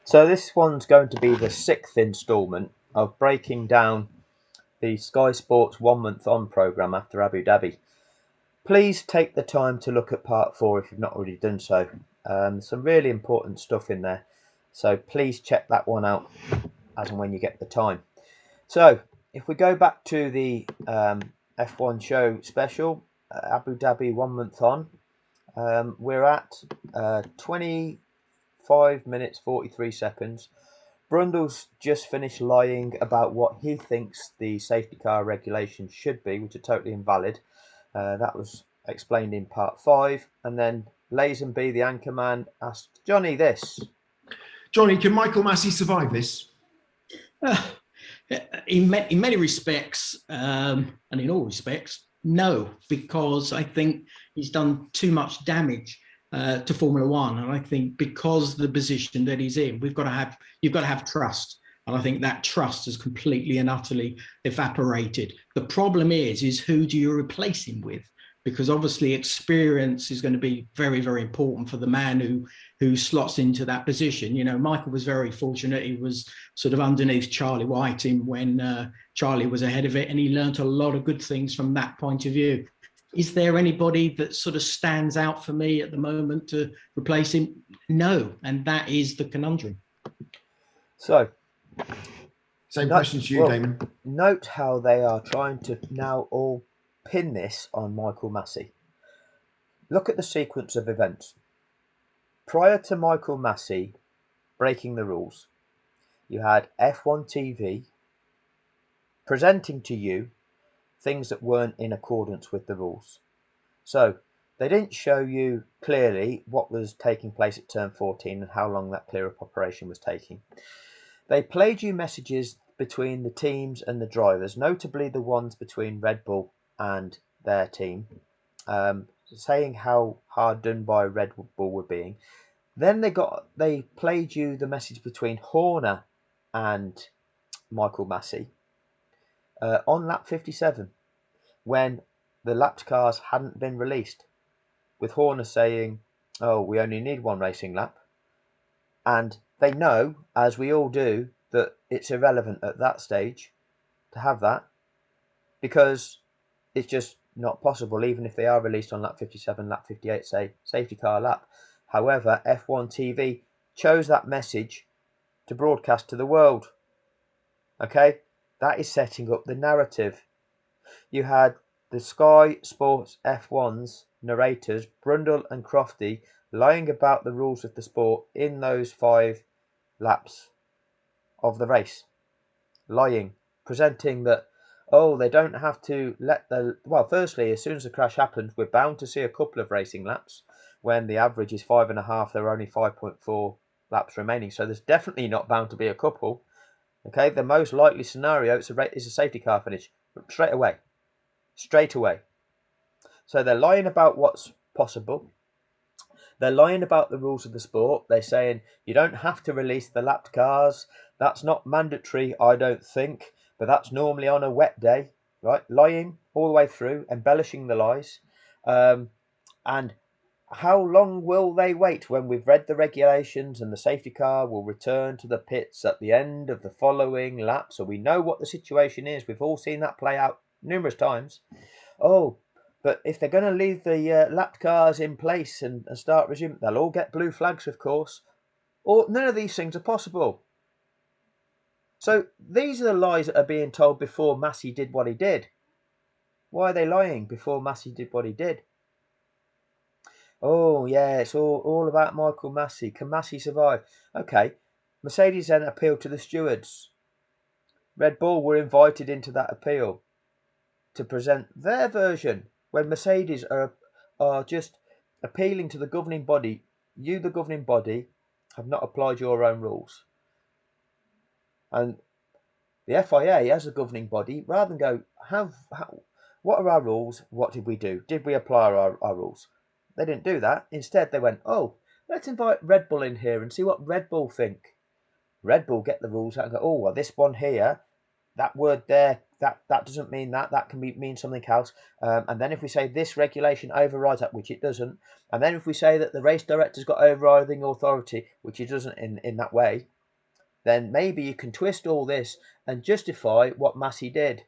So this one's going to be the sixth instalment of breaking down the Sky Sports 1 month on programme after Abu Dhabi. Please take the time to look at part 4 if you've not already done so. Some really important stuff in there. So please check that one out as and when you get the time. So if we go back to the F1 show special, Abu Dhabi 1 month on, we're at 25 minutes 43 seconds. Brundle's just finished lying about what he thinks the safety car regulations should be, which are totally invalid. That was explained in part 5. And then Lazenby, the anchorman, asked Johnny this. Johnny, can Michael Massey survive this? In many respects, and in all respects, no, because I think he's done too much damage to Formula One, and I think because the position that he's in, you've got to have trust, and I think that trust has completely and utterly evaporated. The problem is who do you replace him with? Because obviously experience is going to be very, very important for the man who slots into that position. You know, Michael was very fortunate. He was sort of underneath Charlie Whiting when Charlie was ahead of it, and he learnt a lot of good things from that point of view. Is there anybody that sort of stands out for me at the moment to replace him? No, and that is the conundrum. So, same question to you, Damon. Note how they are trying to now all pin this on Michael Massey. Look at the sequence of events. Prior to Michael Massey breaking the rules, you had F1 TV presenting to you things that weren't in accordance with the rules. So they didn't show you clearly what was taking place at turn 14 and how long that clear-up operation was taking. They played you messages between the teams and the drivers, notably the ones between Red Bull and their team, saying how hard done by Red Bull were being. Then they played you the message between Horner and Michael Massey on lap 57, when the lapped cars hadn't been released, with Horner saying, "Oh, we only need one racing lap," and they know, as we all do, that it's irrelevant at that stage to have that, because it's just not possible, even if they are released on lap 57, lap 58, say, safety car lap. However, F1 TV chose that message to broadcast to the world. Okay? That is setting up the narrative. You had the Sky Sports F1's narrators, Brundle and Crofty, lying about the rules of the sport in those 5 laps of the race. Lying, presenting that, oh, they don't have to let firstly, as soon as the crash happens, we're bound to see a couple of racing laps. When the average is 5.5, there are only 5.4 laps remaining. So there's definitely not bound to be a couple. Okay, the most likely scenario is a safety car finish straight away. So they're lying about what's possible. They're lying about the rules of the sport. They're saying you don't have to release the lapped cars. That's not mandatory, I don't think, but that's normally on a wet day, right? Lying all the way through, embellishing the lies. And how long will they wait when we've read the regulations and the safety car will return to the pits at the end of the following lap? So we know what the situation is. We've all seen that play out numerous times. Oh, but if they're going to leave the lapped cars in place and start resuming, they'll all get blue flags, of course. Or none of these things are possible. So these are the lies that are being told before Massey did what he did. Why are they lying before Massey did what he did? Oh, yeah, it's all about Michael Massey. Can Massey survive? Okay, Mercedes then appealed to the stewards. Red Bull were invited into that appeal to present their version, when Mercedes are just appealing to the governing body. You, the governing body, have not applied your own rules. And the FIA, as a governing body, rather than go, what are our rules? What did we do? Did we apply our rules? They didn't do that. Instead, they went, oh, let's invite Red Bull in here and see what Red Bull think. Red Bull get the rules out and go, oh, well, this one here, that word there, that doesn't mean that. That can mean something else. And then if we say this regulation overrides that, which it doesn't, and then if we say that the race director's got overriding authority, which it doesn't in that way, then maybe you can twist all this and justify what Massey did.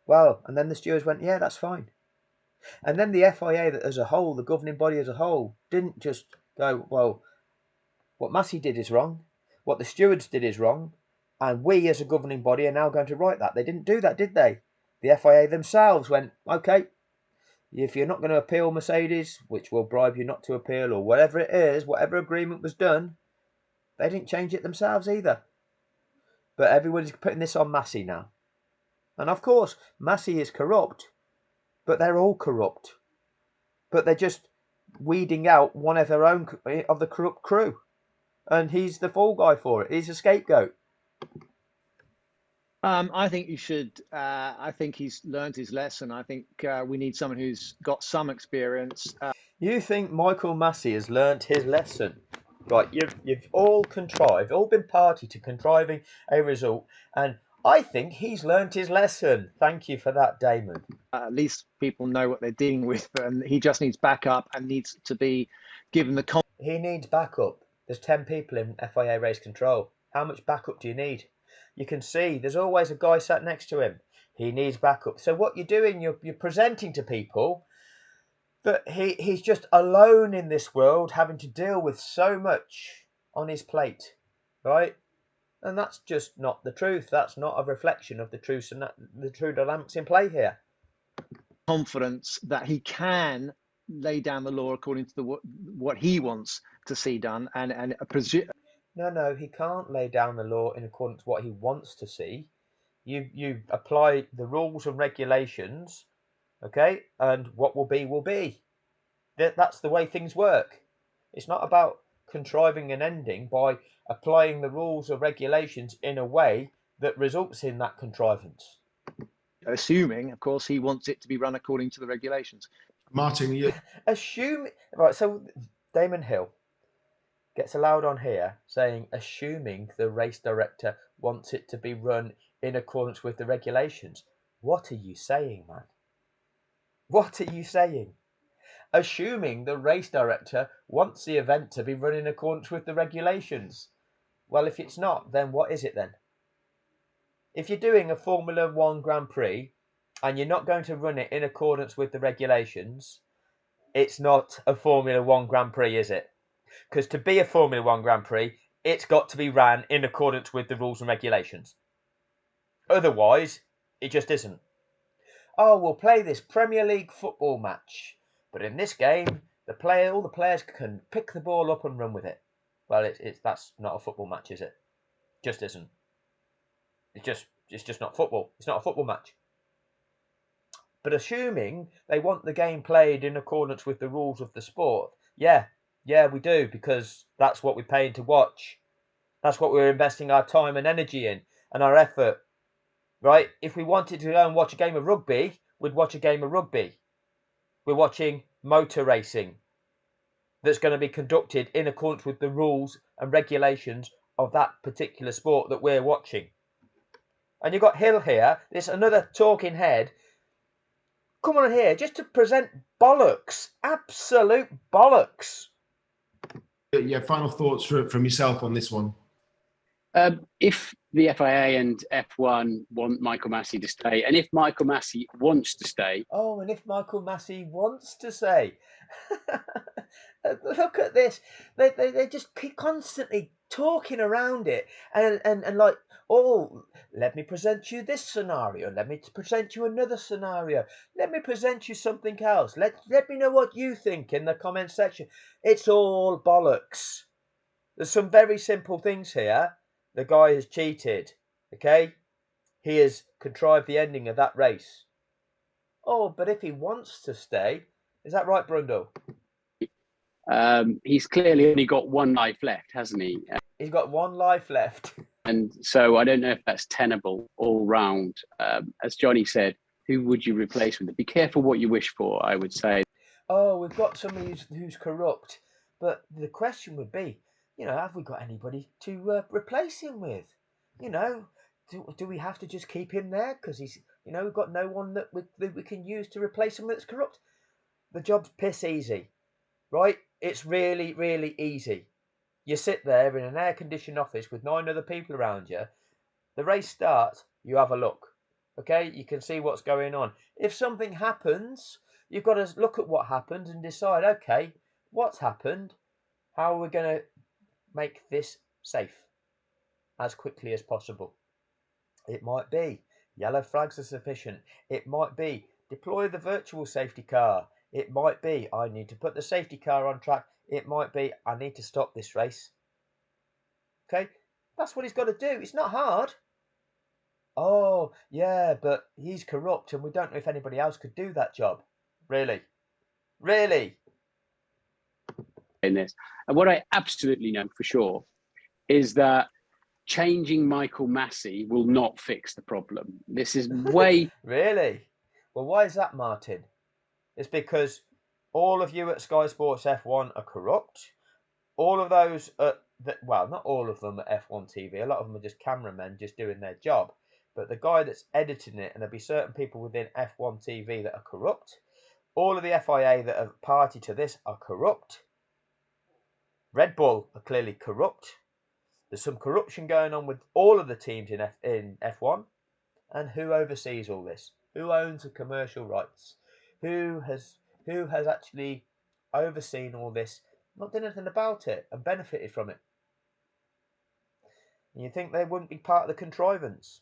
Well, and then the stewards went, yeah, that's fine. And then the FIA as a whole, the governing body as a whole, didn't just go, well, what Massey did is wrong, what the stewards did is wrong, and we as a governing body are now going to right that. They didn't do that, did they? The FIA themselves went, okay, if you're not going to appeal Mercedes, which will bribe you not to appeal, or whatever it is, whatever agreement was done, they didn't change it themselves either. But everybody's putting this on Massey now. And of course, Massey is corrupt, but they're all corrupt. But they're just weeding out one of their own of the corrupt crew. And he's the fall guy for it. He's a scapegoat. I think you should. I think he's learned his lesson. I think we need someone who's got some experience. You think Michael Massey has learnt his lesson? Right, you've all been party to contriving a result, and I think he's learnt his lesson. Thank you for that, Damon. At least people know what they're dealing with, and he just needs backup and needs to be given the. He needs backup. There's 10 people in FIA race control. How much backup do you need? You can see there's always a guy sat next to him. He needs backup. So what you're doing, you're presenting to people that he's just alone in this world, having to deal with so much on his plate, right? And that's just not the truth. That's not a reflection of the truth and the true dynamics in play here. Confidence that he can lay down the law according to what he wants to see done, and No, he can't lay down the law in accordance with what he wants to see. You apply the rules and regulations, okay, and what will be will be. That's the way things work. It's not about contriving an ending by applying the rules or regulations in a way that results in that contrivance. assuming, of course, he wants it to be run according to the regulations. Martin, Right, so Damon Hill gets allowed on here saying, assuming the race director wants it to be run in accordance with the regulations. What are you saying, man? What are you saying? Assuming the race director wants the event to be run in accordance with the regulations. Well, if it's not, then what is it then? If you're doing a Formula One Grand Prix and you're not going to run it in accordance with the regulations, it's not a Formula One Grand Prix, is it? Because to be a Formula One Grand Prix, it's got to be ran in accordance with the rules and regulations. Otherwise, it just isn't. Oh, we'll play this Premier League football match, but in this game, all the players can pick the ball up and run with it. Well, that's not a football match, is it? Just isn't. It's just not football. It's not a football match. But assuming they want the game played in accordance with the rules of the sport, yeah, we do, because that's what we're paying to watch. That's what we're investing our time and energy in and our effort, right? If we wanted to go and watch a game of rugby, we'd watch a game of rugby. We're watching motor racing that's going to be conducted in accordance with the rules and regulations of that particular sport that we're watching. And you've got Hill here, this another talking head, come on here just to present bollocks, absolute bollocks. Yeah, final thoughts from yourself on this one. If the FIA and F1 want Michael Massey to stay, and if Michael Massey wants to stay. Oh, and if Michael Massey wants to stay. Look at this. They just keep constantly talking around it and like, oh, let me present you this scenario. Let me present you another scenario. Let me present you something else. Let me know what you think in the comment section. It's all bollocks. There's some very simple things here. The guy has cheated, okay? He has contrived the ending of that race. Oh, but if he wants to stay, is that right, Brundle? He's clearly only got one life left, hasn't he? He's got one life left. And so I don't know if that's tenable all round. As Johnny said, who would you replace with it? Be careful what you wish for, I would say. Oh, we've got somebody who's corrupt. But the question would be, have we got anybody to replace him with? You know, do we have to just keep him there because he's, we've got no one that we can use to replace him that's corrupt? The job's piss easy, right? It's really, really easy. You sit there in an air-conditioned office with 9 other people around you. The race starts, you have a look. Okay, you can see what's going on. If something happens, you've got to look at what happened and decide, okay, what's happened? How are we going to make this safe as quickly as possible? It might be yellow flags are sufficient. It might be deploy the virtual safety car. It might be I need to put the safety car on track. It might be I need to stop this race. Okay, that's what he's got to do. It's not hard. Oh, yeah, but he's corrupt and we don't know if anybody else could do that job. Really? Really? In this. And what I absolutely know for sure is that changing Michael Massey will not fix the problem. This is way... Really? Well, why is that, Martin? It's because all of you at Sky Sports F1 are corrupt. All of those well, not all of them at F1 TV. A lot of them are just cameramen just doing their job. But the guy that's editing it, and there'll be certain people within F1 TV that are corrupt. All of the FIA that are party to this are corrupt. Red Bull are clearly corrupt. There's some corruption going on with all of the teams in F1. And who oversees all this? Who owns the commercial rights? Who has actually overseen all this, not done anything about it, and benefited from it? And you think they wouldn't be part of the contrivance?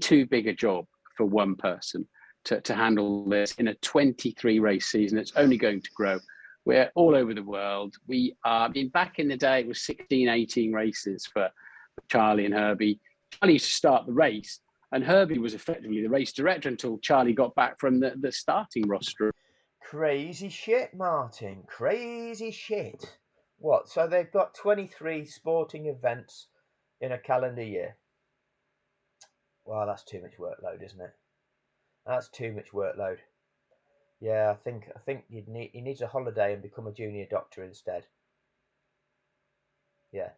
Too big a job for one person to handle this in a 23 race season. It's only going to grow. We're all over the world. We are, back in the day, it was 16, 18 races for Charlie and Herbie. Charlie used to start the race, and Herbie was effectively the race director until Charlie got back from the starting roster. Crazy shit, Martin. Crazy shit. What? So they've got 23 sporting events in a calendar year. Well, that's too much workload, isn't it? That's too much workload. Yeah, I think he needs a holiday and become a junior doctor instead. Yeah.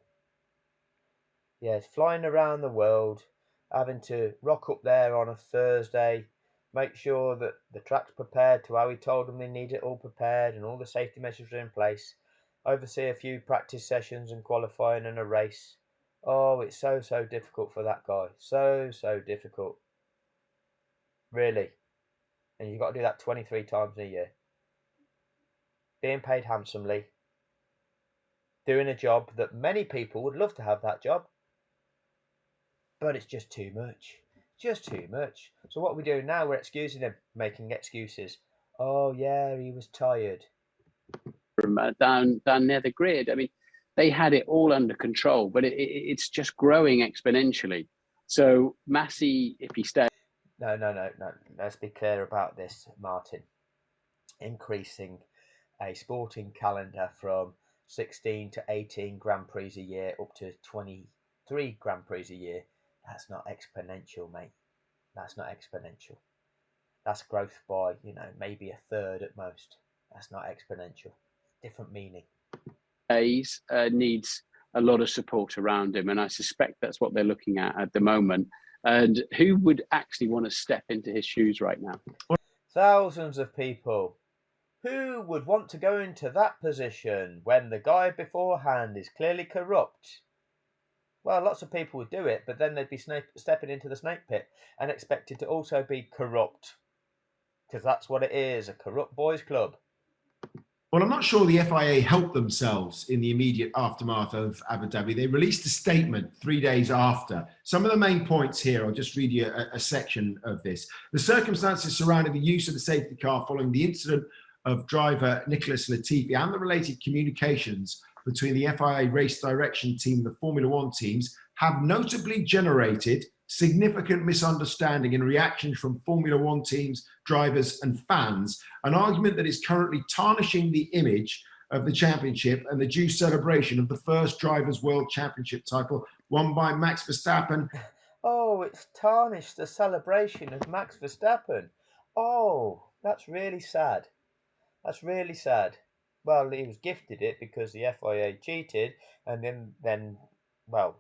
Yeah, flying around the world, having to rock up there on a Thursday, make sure that the track's prepared to how he told them they need it all prepared and all the safety measures are in place, oversee a few practice sessions and qualifying and a race. Oh, it's so difficult for that guy. So difficult. Really. And you've got to do that 23 times a year. Being paid handsomely. Doing a job that many people would love to have that job. But it's just too much. Just too much. So what are we doing now? We're excusing him, making excuses. Oh yeah, he was tired. From down near the grid. They had it all under control, but it's just growing exponentially. So Massey, if he stays... No. Let's be clear about this, Martin. Increasing a sporting calendar from 16 to 18 Grand Prix a year up to 23 Grand Prix a year. That's not exponential, mate. That's not exponential. That's growth by, maybe a third at most. That's not exponential. Different meaning. Needs a lot of support around him, and I suspect that's what they're looking at the moment. And who would actually want to step into his shoes right now? Thousands of people. Who would want to go into that position when the guy beforehand is clearly corrupt? Well, lots of people would do it, but then they'd be stepping into the snake pit and expected to also be corrupt. Because that's what it is, a corrupt boys club. Well, I'm not sure the FIA helped themselves in the immediate aftermath of Abu Dhabi. They released a statement 3 days after. Some of the main points here, I'll just read you a section of this. The circumstances surrounding the use of the safety car following the incident of driver Nicholas Latifi and the related communications between the FIA race direction team and the Formula One teams have notably generated significant misunderstanding and reaction from Formula One teams, drivers and fans, an argument that is currently tarnishing the image of the championship and the due celebration of the first Drivers' World Championship title won by Max Verstappen. Oh, it's tarnished the celebration of Max Verstappen. Oh, that's really sad. That's really sad. Well, he was gifted it because the FIA cheated, and then well,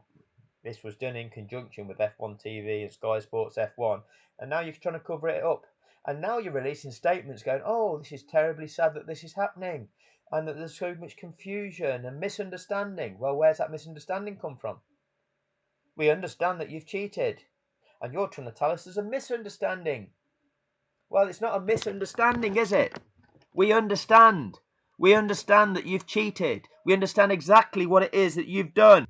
This was done in conjunction with F1 TV and Sky Sports F1, and now you're trying to cover it up. And now you're releasing statements going, oh, this is terribly sad that this is happening and that there's so much confusion and misunderstanding. Well, where's that misunderstanding come from? We understand that you've cheated, and you're trying to tell us there's a misunderstanding. Well, it's not a misunderstanding, is it? We understand. We understand that you've cheated. We understand exactly what it is that you've done.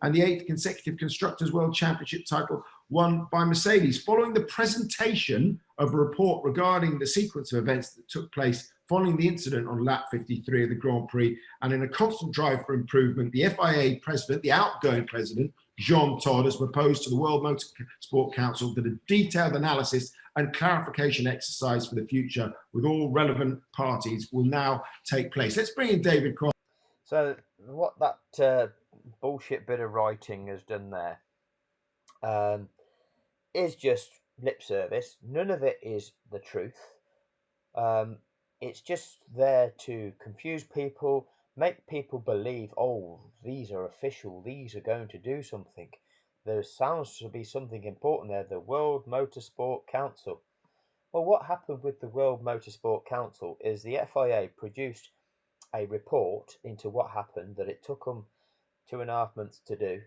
And the 8th consecutive Constructors' World Championship title won by Mercedes, following the presentation of a report regarding the sequence of events that took place following the incident on lap 53 of the Grand Prix. And in a constant drive for improvement, the FIA president, the outgoing president, Jean Todt, has proposed to the World Motorsport Council that a detailed analysis and clarification exercise for the future with all relevant parties will now take place. Let's bring in David Cross. So what that bullshit bit of writing has done there is just lip service. None of it is the truth. It's just there to confuse people, make people believe, oh, these are official, these are going to do something. There sounds to be something important there, the World Motorsport Council. Well, what happened with the World Motorsport Council is the FIA produced a report into what happened that it took them 2.5 months to do.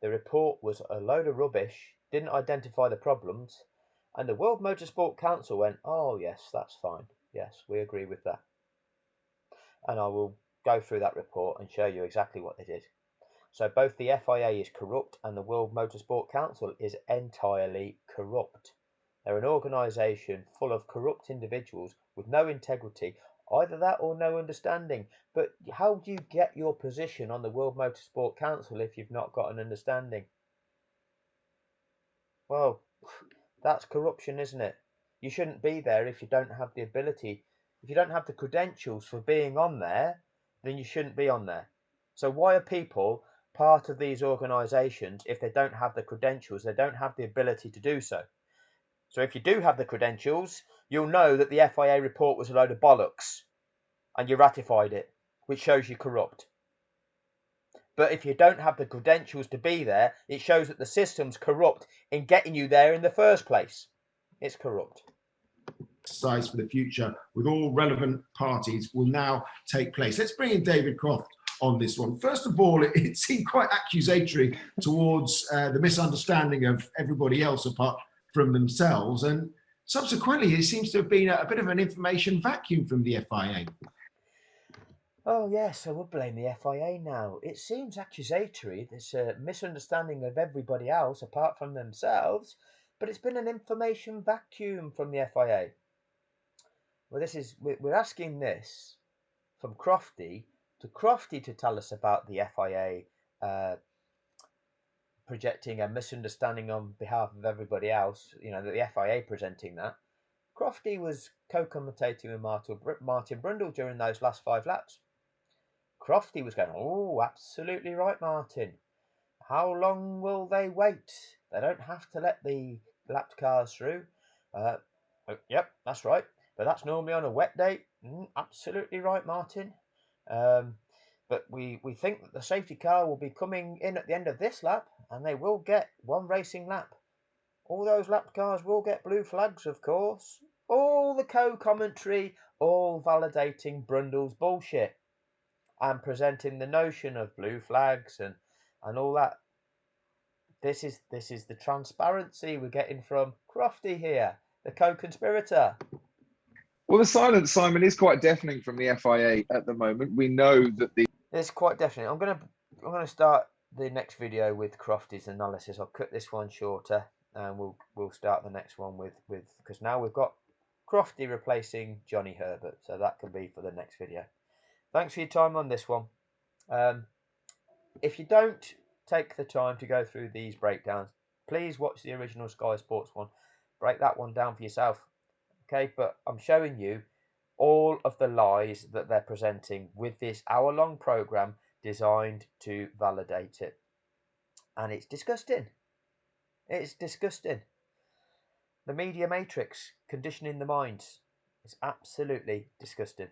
The report was a load of rubbish, didn't identify the problems, and the World Motorsport Council went, oh yes, that's fine. Yes, we agree with that. And I will go through that report and show you exactly what they did. So both the FIA is corrupt and the World Motorsport Council is entirely corrupt. They're an organisation full of corrupt individuals with no integrity, either that or no understanding. But how do you get your position on the World Motorsport Council if you've not got an understanding? Well, that's corruption, isn't it? You shouldn't be there if you don't have the ability. If you don't have the credentials for being on there, then you shouldn't be on there. So why are people part of these organisations if they don't have the credentials, they don't have the ability to do so? So if you do have the credentials, you'll know that the FIA report was a load of bollocks and you ratified it, which shows you're corrupt. But if you don't have the credentials to be there, it shows that the system's corrupt in getting you there in the first place. It's corrupt. Exercise for the future with all relevant parties will now take place. Let's bring in David Croft on this one. First of all, it seemed quite accusatory towards the misunderstanding of everybody else apart from themselves, and subsequently it seems to have been a bit of an information vacuum from the FIA. Oh yes, I would blame the FIA now. It seems accusatory. There's a misunderstanding of everybody else apart from themselves, but it's been an information vacuum from the FIA. Well, we're asking this from Crofty to tell us about the FIA projecting a misunderstanding on behalf of everybody else. You know, that the FIA presenting that. Crofty was co-commentating with Martin Brundle during those last 5 laps. Crofty was going, oh, absolutely right, Martin. How long will they wait? They don't have to let the lapped cars through. Yep, that's right. But that's normally on a wet day. Absolutely right, Martin. But we think that the safety car will be coming in at the end of this lap, and they will get one racing lap. All those lapped cars will get blue flags, of course. All the co-commentary, all validating Brundle's bullshit and presenting the notion of blue flags and all that. This is the transparency we're getting from Crofty here, the co-conspirator. Well, the silence, Simon, is quite deafening from the FIA at the moment. We know that it's quite definite. I'm gonna start the next video with Crofty's analysis. I'll cut this one shorter, and we'll start the next one with because now we've got Crofty replacing Johnny Herbert, so that can be for the next video. Thanks for your time on this one. If you don't take the time to go through these breakdowns, please watch the original Sky Sports one. Break that one down for yourself. Okay, but I'm showing you all of the lies that they're presenting with this hour-long program designed to validate it. And it's disgusting. It's disgusting. The media matrix conditioning the minds. It's absolutely disgusting.